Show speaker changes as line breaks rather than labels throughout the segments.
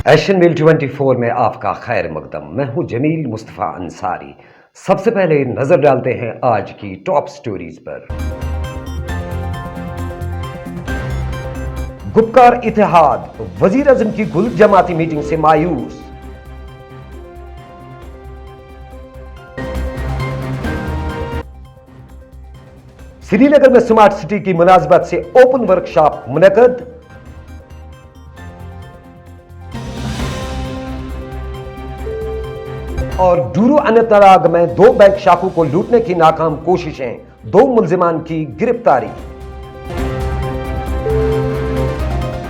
Asian मील 24 में आपका खैर मकदम। मैं हूं जमील मुस्तफ़ा अंसारी। सबसे पहले नजर डालते हैं आज की टॉप स्टोरीज पर। गुपकार इत्तेहाद, वजीर आज़म की गुल जमाती मीटिंग से मायूस। श्रीनगर में स्मार्ट सिटी की मुनासबत से ओपन वर्कशॉप मुनक़द। और डूरू अनंतनाग में 2 बैंक शाखों को लूटने की नाकाम कोशिशें, 2 मुल्जिमान की गिरफ्तारी।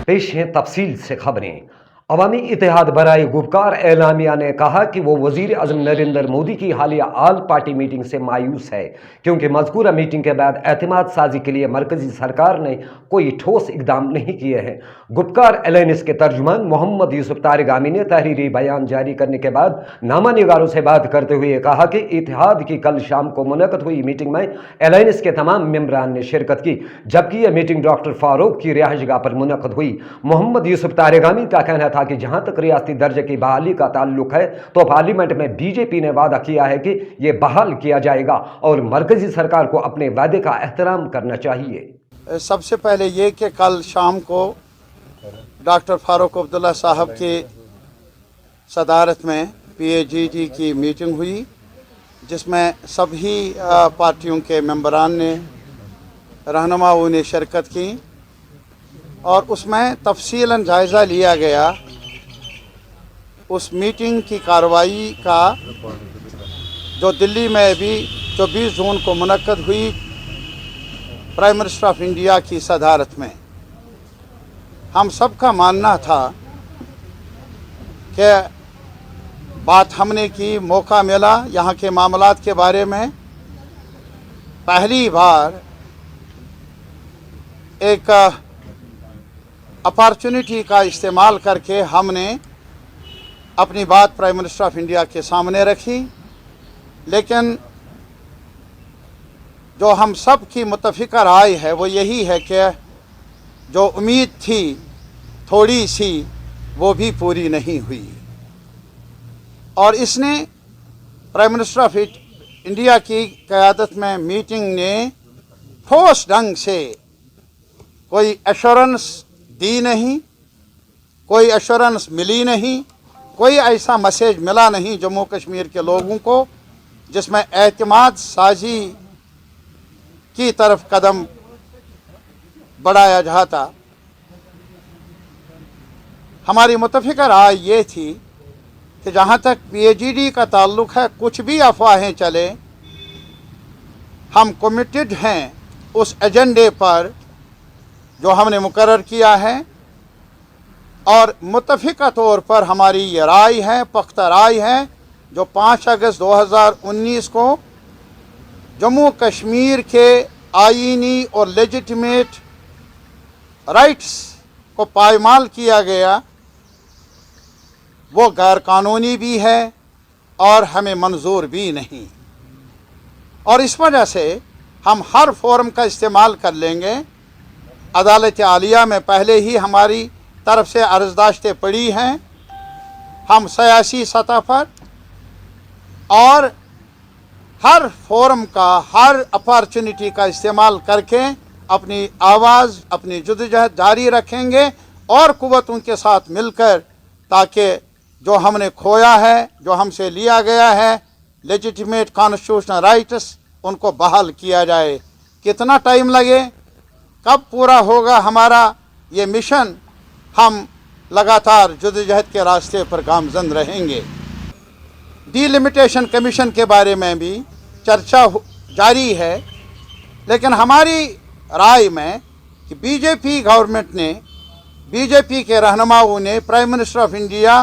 पेश हैं तफसील से खबरें। अवामी इत्तेहाद बराए गुपकार एलामिया ने कहा कि वो वजीर आज़म नरेंद्र मोदी की हालिया आल पार्टी मीटिंग से मायूस है, क्योंकि मज़कूरा मीटिंग के बाद एतमाद साजी के लिए मरकजी सरकार ने कोई ठोस इकदाम नहीं किए हैं। गुपकार एलायंस के तर्जुमान मोहम्मद यूसुफ तारिगामी ने तहरीरी बयान जारी करने के बाद नामा निगारों से बात करते हुए कहा कि इत्तेहाद की कल शाम को मुनक़द हुई मीटिंग में एलायंस के तमाम मेंबरान ने शिरकत की, जबकि यह मीटिंग डॉक्टर फारूक की रिहाइशगाह पर मुनक़द हुई। मोहम्मद यूसुफ तारिगामी का कहना था कि जहां तक रियासती दर्जे की बहाली का ताल्लुक है तो पार्लियामेंट में बीजेपी ने वादा किया है कि यह बहाल किया जाएगा और मरकजी सरकार को अपने वादे का एहतराम करना चाहिए।
सबसे पहले ये कि कल शाम को डॉक्टर फारूक अब्दुल्ला साहब की सदारत में PAGG की मीटिंग हुई, जिसमें सभी पार्टियों के मेंबरान ने, रहनुमाओं ने शिरकत की और उसमें तफसीलन जायज़ा लिया गया उस मीटिंग की कार्रवाई का जो दिल्ली में अभी 24 जून को मुनक़द हुई प्राइम मिनिस्टर ऑफ इंडिया की सदारत में। हम सब का मानना था कि बात हमने की, मौका मिला यहाँ के मामलात के बारे में। पहली बार एक अपॉर्चुनिटी का इस्तेमाल करके हमने अपनी बात प्राइम मिनिस्टर ऑफ इंडिया के सामने रखी, लेकिन जो हम सब की मुत्तफ़िक़ा राय है वो यही है कि जो उम्मीद थी थोड़ी सी, वो भी पूरी नहीं हुई। और इसने प्राइम मिनिस्टर ऑफ इंडिया की क़यादत में मीटिंग ने ठोस ढंग से कोई एश्योरेंस दी नहीं, कोई एश्योरेंस मिली नहीं, कोई ऐसा मैसेज मिला नहीं जम्मू कश्मीर के लोगों को जिसमें एतमाद साजी की तरफ कदम बढ़ाया जाता। हमारी मुत्तफ़िक़ा राय ये थी कि जहाँ तक PAGG का ताल्लुक़ है, कुछ भी अफवाहें चले, हम कमिटेड हैं उस एजेंडे पर जो हमने मुकर्रर किया है। और मुत्तफ़िक़ा तौर पर हमारी ये राय है, पुख्ता राय है, जो 5 अगस्त 2019 को जम्मू कश्मीर के आईनी और लेजिटिमेट राइट्स को पायमाल किया गया, वो गैर कानूनी भी है और हमें मंजूर भी नहीं। और इस वजह से हम हर फोरम का इस्तेमाल कर लेंगे। अदालत आलिया में पहले ही हमारी तरफ से अर्ज़दाश्तें पड़ी हैं। हम सियासी सतह पर और हर फोरम का, हर अपॉर्चुनिटी का इस्तेमाल करके अपनी आवाज़, अपनी जद्दोजहद जारी रखेंगे और कुव्वतों के साथ मिलकर, ताकि जो हमने खोया है, जो हमसे लिया गया है लेजिटिमेट कॉन्स्टिट्यूशनल राइट्स, उनको बहाल किया जाए। कितना टाइम लगे, कब पूरा होगा हमारा ये मिशन, हम लगातार जद्दोजहद के रास्ते पर गामजन रहेंगे। डिलिमिटेशन कमीशन के बारे में भी चर्चा जारी है, लेकिन हमारी राय में कि बीजेपी गवर्नमेंट ने, बीजेपी के रहनुमाओं ने, प्राइम मिनिस्टर ऑफ इंडिया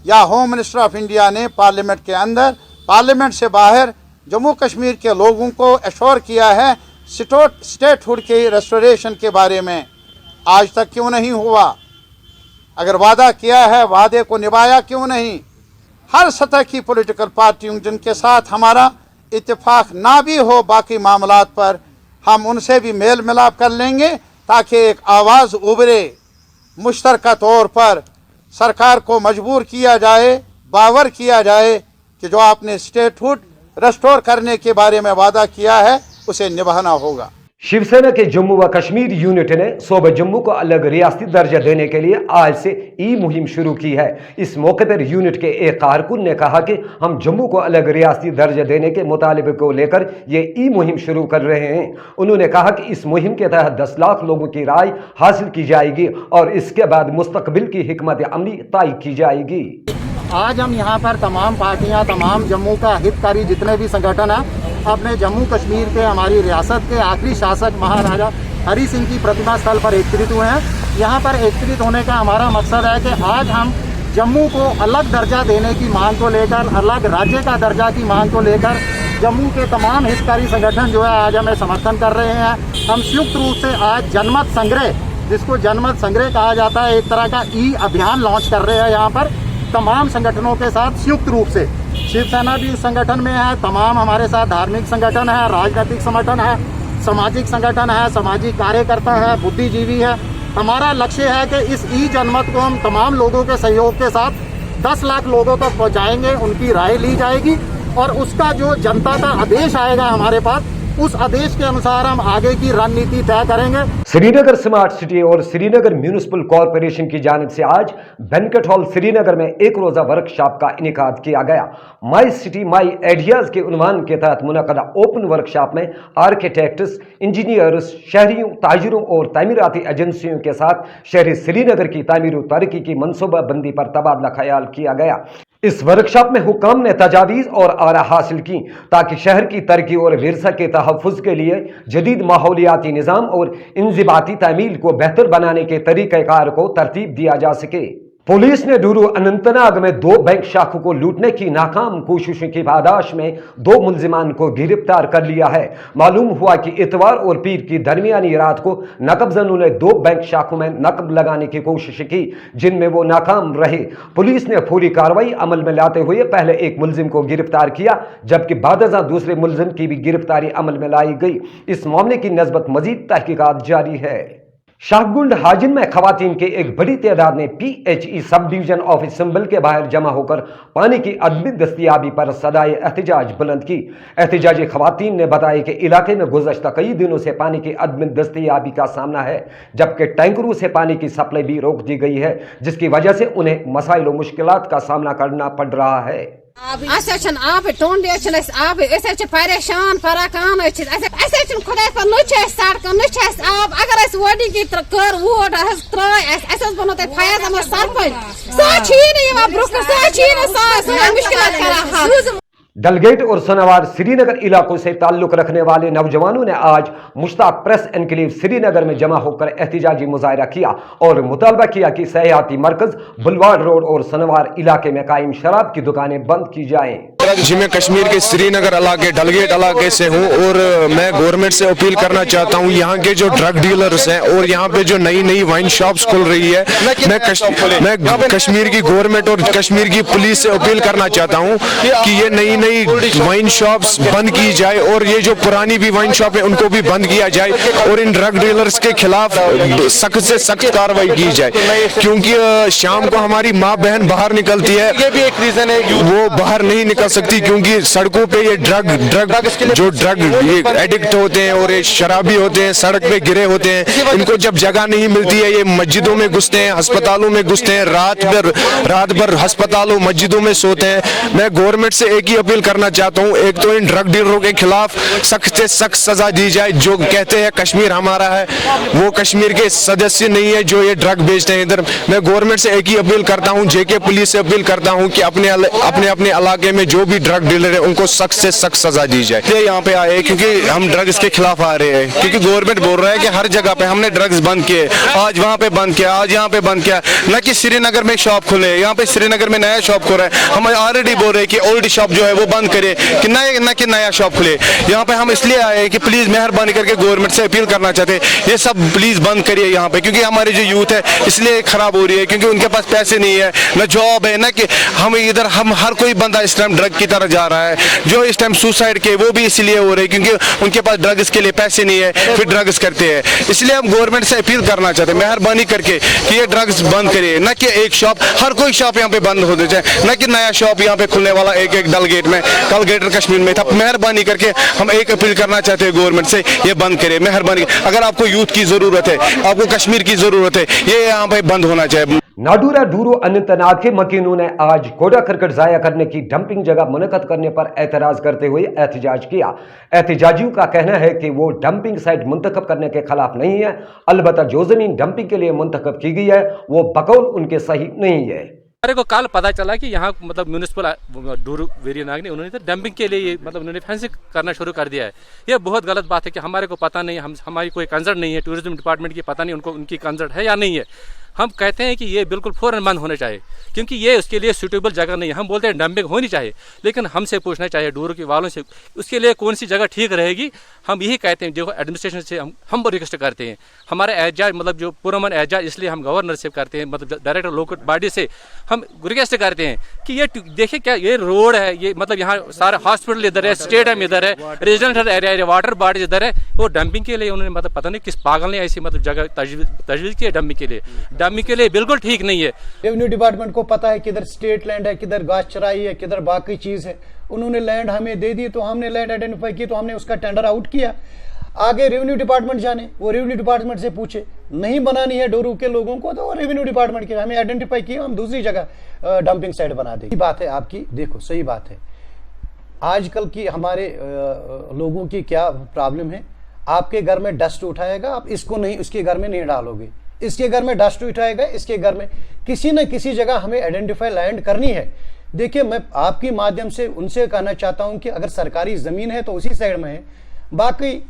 या होम मिनिस्टर ऑफ इंडिया ने पार्लियामेंट के अंदर, पार्लियामेंट से बाहर जम्मू कश्मीर के लोगों को एश्योर किया है स्टेटहुड के रेस्टोरेशन के बारे में। आज तक क्यों नहीं हुआ? अगर वादा किया है, वादे को निभाया क्यों नहीं? हर सतह की पॉलिटिकल पार्टियों जिनके साथ हमारा इत्तेफाक ना भी हो बाकी मामलात पर, हम उनसे भी मेल मिलाप कर लेंगे ताकि एक आवाज़ उभरे, मुश्तरका तौर पर सरकार को मजबूर किया जाए, बावर किया जाए कि जो आपने स्टेटहुड रेस्टोर करने के बारे में वादा किया है उसे निभाना होगा।
शिवसेना के जम्मू व कश्मीर यूनिट ने सूबे जम्मू को अलग रियासती दर्जा देने के लिए आज से ई मुहिम शुरू की है। इस मौके पर यूनिट के एक कारकुन ने कहा कि हम जम्मू को अलग रियासती दर्जा देने के मुतालबे को लेकर ये ई मुहिम शुरू कर रहे हैं। उन्होंने कहा कि इस मुहिम के तहत 10 लाख लोगों की राय हासिल की जाएगी और इसके बाद मुस्तकबिल की हिकमत अमली तय की जाएगी।
आज हम यहाँ पर तमाम पार्टियाँ, तमाम जम्मू का हितकारी जितने भी संगठन हैं, अपने जम्मू कश्मीर के, हमारी रियासत के आखिरी शासक महाराजा हरि सिंह की प्रतिमा स्थल पर एकत्रित हुए हैं। यहाँ पर एकत्रित होने का हमारा मकसद है कि आज हम जम्मू को अलग दर्जा देने की मांग को लेकर, अलग राज्य का दर्जा की मांग को लेकर जम्मू के तमाम हितकारी संगठन जो है आज हमें समर्थन कर रहे हैं। हम संयुक्त रूप से आज जनमत संग्रह, जिसको जनमत संग्रह कहा जाता है, एक तरह का ई अभियान लॉन्च कर रहे हैं यहाँ पर तमाम संगठनों के साथ संयुक्त रूप से। शिवसेना भी इस संगठन में है, तमाम हमारे साथ धार्मिक संगठन है, राजनीतिक संगठन है, सामाजिक संगठन है, सामाजिक कार्यकर्ता है, बुद्धिजीवी है। हमारा लक्ष्य है कि इस ई जनमत को हम तमाम लोगों के सहयोग के साथ 10 लाख लोगों तक पहुंचाएंगे, उनकी राय ली जाएगी और उसका जो जनता का आदेश आएगा हमारे पास, उस आदेश के अनुसार हम आगे की रणनीति तय करेंगे।
श्रीनगर स्मार्ट सिटी और श्रीनगर म्यूनिसिपल कॉरपोरेशन की जानिब से आज बैंक्वेट हॉल श्रीनगर में एक रोजा वर्कशॉप का इनेकाद किया गया। माई सिटी माई आइडियाज के उन्वान के तहत मुनक़दा ओपन वर्कशॉप में आर्किटेक्ट्स, इंजीनियर्स, शहरियों, ताजिरों और तामीराती एजेंसियों के साथ शहरी श्रीनगर की तामीर और तरक्की की मनसूबाबंदी पर तबादला ख्याल किया गया। इस वर्कशॉप में हुकाम ने तजावीज़ और आरा हासिल की ताकि शहर की तरक्की और विरसा के तहफ़्फ़ुज़ के लिए जदीद माहौलियाती निज़ाम और इंज़िबाती तामील को बेहतर बनाने के तरीक़ाकार को तरतीब दिया जा सके। पुलिस ने डूरू अनंतनाग में 2 बैंक शाखों को लूटने की नाकाम कोशिशों की पादाश में 2 मुलजिमान को गिरफ्तार कर लिया है। मालूम हुआ कि इतवार और पीर की दरमियानी रात को नकबजनों ने 2 बैंक शाखों में नकब लगाने की कोशिश की, जिनमें वो नाकाम रहे। पुलिस ने फौरी कार्रवाई अमल में लाते हुए पहले एक मुलजिम को गिरफ्तार किया, जबकि बादज़ा दूसरे मुलजिम की भी गिरफ्तारी अमल में लाई गई। इस मामले की नस्बत मजीद तहकीकात जारी है। शाहगुंड हाजिन में खवातीन के एक बड़ी तादाद ने PHE sub division office symbol के बाहर जमा होकर पानी की अदमी दस्तियाबी पर सदाए एहतजाज बुलंद की। एहतजाजी खवातीन ने बताया कि इलाके में गुज़श्ता कई दिनों से पानी की अदमी दस्तियाबी का सामना है, जबकि टैंकरों से पानी की सप्लाई भी रोक दी गई है, जिसकी वजह से उन्हें मसाइल और मुश्किलात का सामना करना पड़ रहा है।
आप टोंड आप परेशान फराकान खुदा पर न सड़क न आब अगर वोटी की कर वोट बनो फयाज अहमद सरपंच मुश्किल।
डलगेट और सनावार श्रीनगर इलाकों से ताल्लुक रखने वाले नौजवानों ने आज मुश्ताक प्रेस एनक्लेव श्रीनगर में जमा होकर एहतजाजी मुजाहरा किया और मुतालबा किया कि सयाहती मरकज बुलवाड़ रोड और सनावार इलाके में कायम शराब की दुकानें बंद की जाएं।
जी मैं कश्मीर के श्रीनगर इलाके डलगेट इलाके से हूँ और मैं गवर्नमेंट से अपील करना चाहता हूँ, यहाँ के जो ड्रग डीलर्स हैं और यहाँ पे जो नई नई वाइन शॉप्स खुल रही है, मैं कश्मीर की गवर्नमेंट और कश्मीर की पुलिस से अपील करना चाहता हूँ कि ये नई नई वाइन शॉप्स बंद की जाए और ये जो पुरानी भी वाइन शॉप है उनको भी बंद किया जाए और इन ड्रग डीलर्स के खिलाफ सख्त से सख्त कार्रवाई की जाए, क्योंकि शाम को हमारी माँ बहन बाहर निकलती है, ये भी एक रीजन है वो बाहर नहीं निकल सकती क्योंकि सड़कों पे ये ड्रग ये एडिक्ट होते हैं और ये शराबी होते हैं, सड़क पे गिरे होते हैं। इनको जब जगह नहीं मिलती है ये मस्जिदों में घुसते हैं, अस्पतालों में घुसते हैं, रात भर अस्पतालों मस्जिदों में सोते हैं। मैं गवर्नमेंट से एक ही अपील करना चाहता हूँ, एक तो इन ड्रग डीलरों के खिलाफ सख्त से सख्त सजा दी जाए। जो कहते हैं कश्मीर हमारा है, वो कश्मीर के सदस्य नहीं है जो ये ड्रग बेचते हैं इधर। मैं गवर्नमेंट से एक ही अपील करता हूँ, जेके पुलिस से अपील करता हूँ कि अपने इलाके में जो भी ड्रग डीलर है उनको सख्त से सख्त सजा दी जाए। यहाँ पे आए क्योंकि हम ड्रग्स के खिलाफ आ रहे हैं, क्योंकि गवर्नमेंट बोल रहा है कि हर जगह पे हमने ड्रग्स बंद किए, आज वहाँ पे बंद किया, आज यहाँ पे बंद किया, न कि श्रीनगर में शॉप खुले। यहाँ पे श्रीनगर में नया शॉप खुला है, हम ऑलरेडी बोल रहे हैं कि ओल्ड शॉप जो है वो बंद करे कि नया शॉप खुले। यहाँ पे हम इसलिए आए कि प्लीज मेहरबानी करके गवर्नमेंट से अपील करना चाहते हैं ये सब प्लीज बंद करिए यहाँ पे, क्योंकि हमारी जो यूथ है इसलिए खराब हो रही है, क्योंकि उनके पास पैसे नहीं है, न जॉब है, न कि हम इधर हम हर कोई बंदा इस टाइम ड्रग की तरफ जा रहा है, जो इस टाइम सुसाइड के वो भी इसलिए हो रहे हैं क्योंकि उनके पास ड्रग्स के लिए पैसे नहीं है, फिर ड्रग्स करते हैं। इसलिए हम गवर्नमेंट से अपील करना चाहते हैं मेहरबानी करके कि ये ड्रग्स बंद करिए, न कि एक शॉप, हर कोई शॉप यहाँ पे बंद होने जाए, न कि नया शॉप यहाँ पे खुलने वाला एक डलगेट में, कल ग्रेटर कश्मीर में था। मेहरबानी करके हम एक अपील करना चाहते हैं गवर्नमेंट से, ये बंद करिए मेहरबानी। अगर आपको यूथ की जरूरत है, आपको कश्मीर की जरूरत है, ये यहाँ पे बंद होना चाहिए।
नाडूरा डूरो अनंतनाग के मकीनों ने आज कूड़ा करकट जाया करने की डंपिंग जगह मुनक़द करने पर एतराज करते हुए एहतजाज किया। एहतजाजियों का कहना है कि वो डंपिंग साइट मुंतखब करने के खिलाफ नहीं है, अलबत्ता जो जमीन डंपिंग के लिए मुंतखब की गई है वो बकौल उनके सही नहीं है।
हमारे को कल पता चला कि यहाँ मतलब म्यूनिसिपल डूरू वेरीनाग ने उन्होंने डंपिंग के लिए मतलब उन्होंने फेंसिंग करना शुरू कर दिया है। ये बहुत गलत बात है कि हमारे को पता नहीं, हमारी कोई कंसर्ट नहीं है, टूरिज्म डिपार्टमेंट की पता नहीं उनको उनकी कंसर्ट है या नहीं है। हम कहते हैं कि ये बिल्कुल फौरन बंद होने चाहिए क्योंकि ये उसके लिए सूटेबल जगह नहीं है। हम बोलते हैं डंपिंग होनी चाहिए, लेकिन हमसे पूछना चाहिए डूरू के वालों से उसके लिए कौन सी जगह ठीक रहेगी। हम यही कहते हैं, जो एडमिनिस्ट्रेशन से हम रिक्वेस्ट करते हैं, हमारे एहतजाज मतलब जो पुरअमन एहतजाज इसलिए हम गवर्नर से करते हैं, मतलब डायरेक्टर लोकल बॉडी से हम रिक्वेस्ट करते हैं कि ये देखिए क्या ये रोड है, ये मतलब यहाँ सारे हॉस्पिटल इधर है, स्टेडियम इधर है, रेजिडेंशियल एरिया है, वाटर बॉडी इधर है, वो डंपिंग के लिए उन्होंने मतलब पता नहीं किस पागल ने ऐसी मतलब जगह तजवीज़ की है डंपिंग के लिए। डंपिंग के लिए बिल्कुल ठीक नहीं है।
रेवेन्यू डिपार्टमेंट को पता है किधर स्टेट लैंड है, किधर घास चराई है, किधर बाकी चीज़ है। उन्होंने लैंड हमें दे दी तो हमने लैंड आइडेंटिफाई की तो हमने उसका टेंडर आउट किया। आगे रेवेन्यू डिपार्टमेंट जाने, वो रेवेन्यू डिपार्टमेंट से पूछे, नहीं बनानी है डोरू के लोगों को तो रेवेन्यू डिपार्टमेंट के हमें आइडेंटिफाई किया, हम दूसरी जगह डंपिंग साइट बना देंगे। बात है आपकी, देखो सही बात है। आजकल की हमारे लोगों की क्या प्रॉब्लम है, आपके घर में डस्ट उठाएगा, आप इसको नहीं उसके घर में नहीं डालोगे, इसके घर में डस्ट उठाएगा, इसके घर में किसी न किसी जगह हमें आइडेंटिफाई लैंड करनी है। देखिए मैं आपके माध्यम से उनसे कहना चाहता हूं कि अगर सरकारी ज़मीन है तो उसी साइड में है। बाकी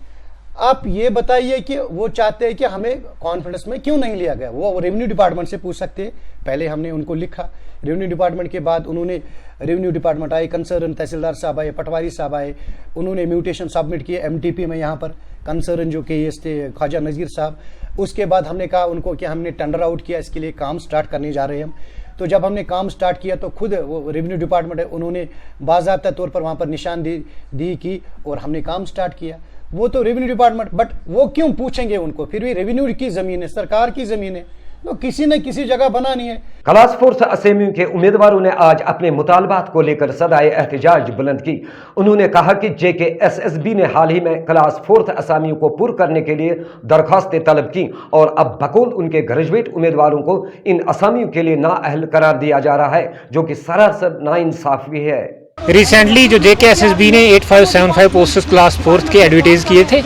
आप ये बताइए कि वो चाहते हैं कि हमें कॉन्फिडेंस में क्यों नहीं लिया गया, वो रेवेन्यू डिपार्टमेंट से पूछ सकते हैं। पहले हमने उनको लिखा, रेवेन्यू डिपार्टमेंट के बाद उन्होंने रेवेन्यू डिपार्टमेंट आए, कंसर्न तहसीलदार साहब आए, पटवारी साहब आए, उन्होंने म्यूटेशन सबमिट किए एमटीपी में, यहाँ पर कंसर्न जो केएस थे ख्वाजा नज़ीर साहब। उसके बाद हमने कहा उनको कि हमने टेंडर आउट किया, इसके लिए काम स्टार्ट करने जा रहे हैं हम। तो जब हमने काम स्टार्ट किया तो खुद वो रेवेन्यू डिपार्टमेंट है उन्होंने बाज़ाब्ता तौर पर वहाँ पर निशानदेही की और हमने काम स्टार्ट किया। वो तो रेवेन्यू डिपार्टमेंट, बट वो क्यों पूछेंगे उनको, फिर भी रेवेन्यू की ज़मीन है, सरकार की ज़मीन है, तो किसी न किसी जगह बनानी है।
क्लास फोर्स असेम्बली के उम्मीदवारों ने आज अपने मुतालबात को लेकर सदाए एहतजाज बुलंद की। उन्होंने कहा कि JKSSB ने हाल ही में क्लास फोर्थ असामियों को पुर करने के लिए दरखास्तें तलब की और अब बकौल उनके ग्रेजुएट उम्मीदवारों को इन असामियों के लिए नाअहल करार दिया जा रहा है, जो कि सरासर नाइंसाफी है।
रिसेंटली जो JKSSB ने 8575 पोस्ट्स क्लास फोर्थ के एडवर्टाइज किए थे,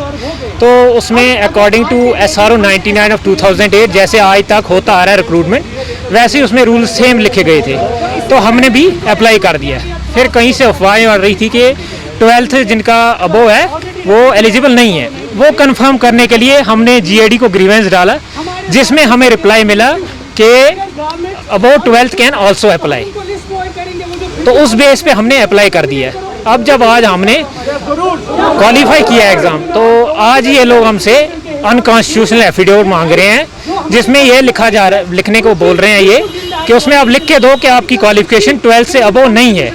तो उसमें अकॉर्डिंग टू SRO 99 ऑफ 2008 जैसे आज तक होता आ रहा है रिक्रूटमेंट, वैसे उसमें रूल्स सेम लिखे गए थे, तो हमने भी अप्लाई कर दिया। फिर कहीं से अफवाहें आ रही थी कि 12th जिनका अबो है वो एलिजिबल नहीं है। वो कंफर्म करने के लिए हमने GAD को ग्रीवेंस डाला, जिसमें हमें रिप्लाई मिला कि अबो 12th कैन ऑल्सो अप्लाई, तो उस बेस पे हमने अप्लाई कर दिया। अब जब आज हमने क्वालिफाई किया एग्ज़ाम, तो आज ये लोग हमसे अनकॉन्स्टिट्यूशनल एफिडेविट मांग रहे हैं, जिसमें ये लिखने को बोल रहे हैं ये कि उसमें आप लिख के दो कि आपकी क्वालिफिकेशन 12th से अबव नहीं है।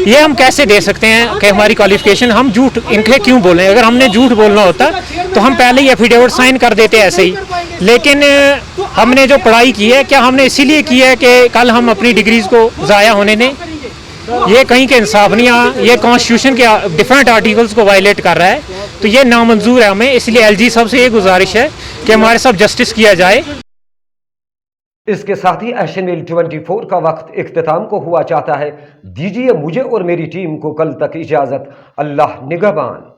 ये हम कैसे दे सकते हैं कि हमारी क्वालिफिकेशन, हम झूठ इनके क्यों बोल रहे हैं? अगर हमने झूठ बोलना होता तो हम पहले ही एफिडेविट साइन कर देते ऐसे ही। लेकिन हमने जो पढ़ाई की है, क्या हमने इसीलिए की है कि कल हम अपनी डिग्रीज को ज़ाया होने दें? ये कहीं के इंसाफ नहीं आ, ये कॉन्स्टिट्यूशन के डिफरेंट आर्टिकल्स को वायलेट कर रहा है, तो ये नामंजूर है हमें। इसलिए LG साहब से ये गुजारिश है कि हमारे साथ जस्टिस किया जाए।
इसके साथ ही एशनवेल 24 का वक्त इख्तिताम को हुआ चाहता है। दीजिए मुझे और मेरी टीम को कल तक इजाज़त। अल्लाह निगहबान।